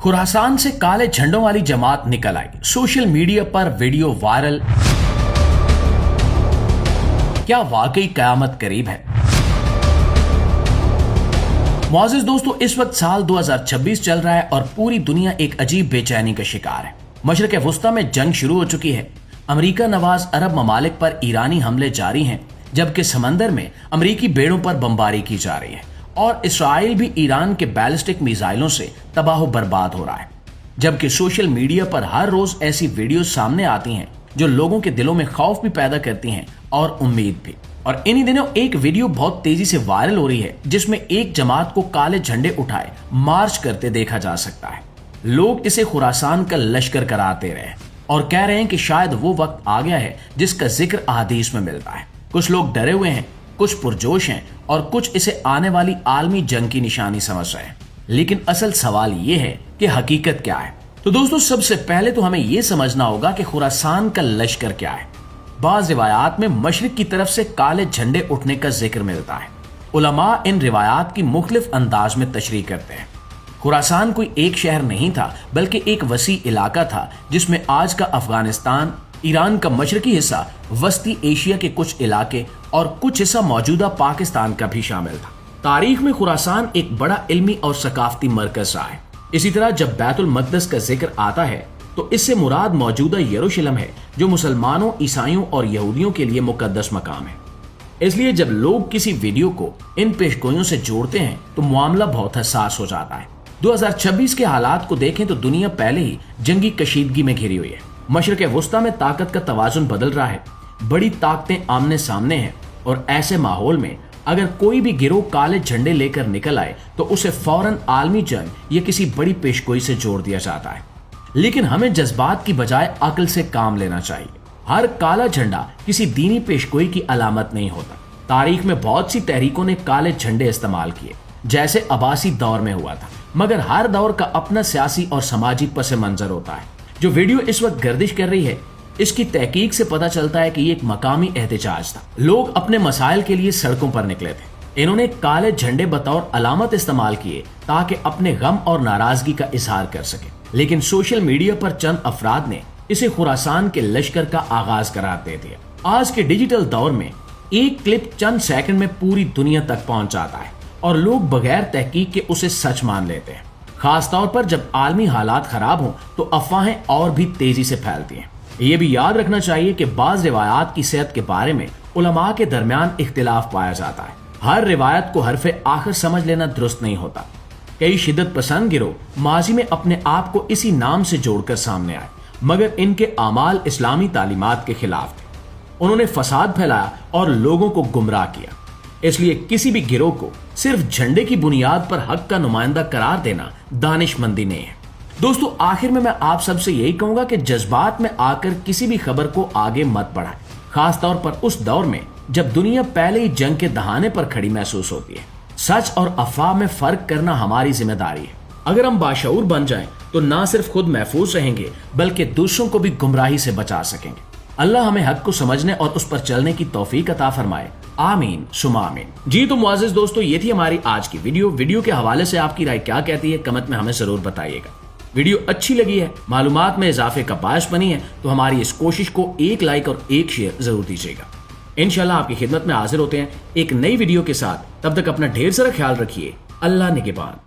खुरासान से काले झंडों वाली जमात निकल आई, सोशल मीडिया पर वीडियो वायरल। क्या वाकई कयामत करीब है? मुआज़िज़ दोस्तों, इस वक्त साल 2026 चल रहा है और पूरी दुनिया एक अजीब बेचैनी का शिकार है। मशरिक़ वुस्ता में जंग शुरू हो चुकी है। अमेरिका नवाज अरब ममालिक पर ईरानी हमले जारी हैं, जबकि समंदर में अमेरिकी बेड़ों पर बमबारी की जा रही है और इसराइल भी ईरान के बैलिस्टिक मिसाइलों से तबाह बर्बाद हो रहा है। जबकि सोशल मीडिया पर हर रोज ऐसी वीडियो सामने आती हैं जो लोगों के दिलों में खौफ भी पैदा करती हैं और उम्मीद भी। और इन्हीं दिनों एक वीडियो बहुत तेजी से वायरल हो रही है, जिसमें एक जमात को काले झंडे उठाए मार्च करते देखा जा सकता है। लोग इसे खुरासान का लश्कर करार दे रहे हैं और कह रहे हैं कि शायद वो वक्त आ गया है जिसका जिक्र अहादीस में मिलता है। कुछ लोग डरे हुए हैं, कुछ पुरजोश हैं और कुछ इसे आने वाली आलमी जंग की निशानी समझ रहे हैं। लेकिन असल सवाल ये है कि हकीकत क्या है। तो दोस्तों, सबसे पहले तो हमें ये समझना होगा कि खुरासान का लश्कर क्या है। बाज़ रिवायात में मशरिक की तरफ से काले झंडे उठने का जिक्र मिलता है। उलमा इन रिवायात की मुख्तलिफ अंदाज में तशरीह करते हैं। खुरासान कोई एक शहर नहीं था, बल्कि एक वसी इलाका था जिसमें आज का अफगानिस्तान, ईरान का मशरकी हिस्सा, वस्ती एशिया के कुछ इलाके और कुछ हिस्सा मौजूदा पाकिस्तान का भी शामिल था। तारीख में खुरासान एक बड़ा इल्मी और सकाफती मरकज रहा है। इसी तरह जब बैतुल मक़दस का जिक्र आता है तो इससे मुराद मौजूदा यरूशलेम है, जो मुसलमानों, ईसाइयों और यहूदियों के लिए मुकद्दस मकाम है। इसलिए जब लोग किसी वीडियो को इन पेशगोइयों से जोड़ते हैं तो मामला बहुत हसास हो जाता है। 2026 के हालात को देखें तो दुनिया पहले ही जंगी कशीदगी में घिरी हुई है। मशरिक़ वुस्ता में ताकत का तवाज़ुन बदल रहा है, बड़ी ताकतें आमने सामने हैं और ऐसे माहौल में अगर कोई भी गिरोह काले झंडे लेकर निकल आए तो उसे फौरन आलमी जंग या किसी बड़ी पेशगोई से जोड़ दिया जाता है। लेकिन हमें जज्बात की बजाय अक्ल से काम लेना चाहिए। हर काला झंडा किसी दीनी पेशगोई की अलामत नहीं होता। तारीख में बहुत सी तहरीकों ने काले झंडे इस्तेमाल किए, जैसे अब्बासी दौर में हुआ था, मगर हर दौर का अपना सियासी और सामाजिक पस मंजर होता है। जो वीडियो इस वक्त गर्दिश कर रही है, इसकी तहकीक से पता चलता है कि ये एक मकामी एहतजाज था। लोग अपने मसाइल के लिए सड़कों पर निकले थे। इन्होंने काले झंडे बतौर अलामत इस्तेमाल किए ताकि अपने गम और नाराजगी का इजहार कर सके। लेकिन सोशल मीडिया पर चंद अफराद ने इसे खुरासान के लश्कर का आगाज करार दे दिया। आज के डिजिटल दौर में एक क्लिप चंद सेकंड में पूरी दुनिया तक पहुंच जाता है और लोग बगैर तहकीक के उसे सच मान लेते हैं। खास तौर पर जब आलमी हालात खराब हों तो अफवाहें और भी तेजी से फैलती हैं। ये भी याद रखना चाहिए कि बाज़ रिवायात की सेहत के बारे में उलमा के दरमियान इख्तिलाफ पाया जाता है। हर रिवायत को हरफे आखिर समझ लेना दुरुस्त नहीं होता। कई शिद्दत पसंद गिरोह माजी में अपने आप को इसी नाम से जोड़कर सामने आए, मगर इनके आमाल इस्लामी तालीमात के खिलाफ थे। उन्होंने फसाद फैलाया और लोगों को गुमराह किया। इसलिए किसी भी गिरोह को सिर्फ झंडे की बुनियाद पर हक का नुमाइंदा करार देना दानिशमंदी नहीं है। दोस्तों, आखिर में मैं आप सबसे यही कहूंगा कि जज्बात में आकर किसी भी खबर को आगे मत बढ़ाएं, खास तौर पर उस दौर में जब दुनिया पहले ही जंग के दहाने पर खड़ी महसूस होती है। सच और अफवाह में फर्क करना हमारी जिम्मेदारी है। अगर हम बाशऊर बन जाएं तो ना सिर्फ खुद महफूज रहेंगे बल्कि दूसरों को भी गुमराही से बचा सकेंगे। अल्लाह हमें हक को समझने और उस पर चलने की तौफीक अता फरमाए। आमीन सुमा आमीन। जी तो मुआज़िज़ दोस्तों, ये थी हमारी आज की वीडियो के हवाले से आपकी राय क्या कहती है, कमेंट में हमें जरूर बताइएगा। वीडियो अच्छी लगी है, मालूमात में इजाफे का बायस बनी है, तो हमारी इस कोशिश को एक लाइक और एक शेयर जरूर दीजिएगा। इंशाल्लाह आपकी खिदमत में हाजिर होते हैं एक नई वीडियो के साथ। तब तक अपना ढेर सारा ख्याल रखिए। अल्लाह निगहबान।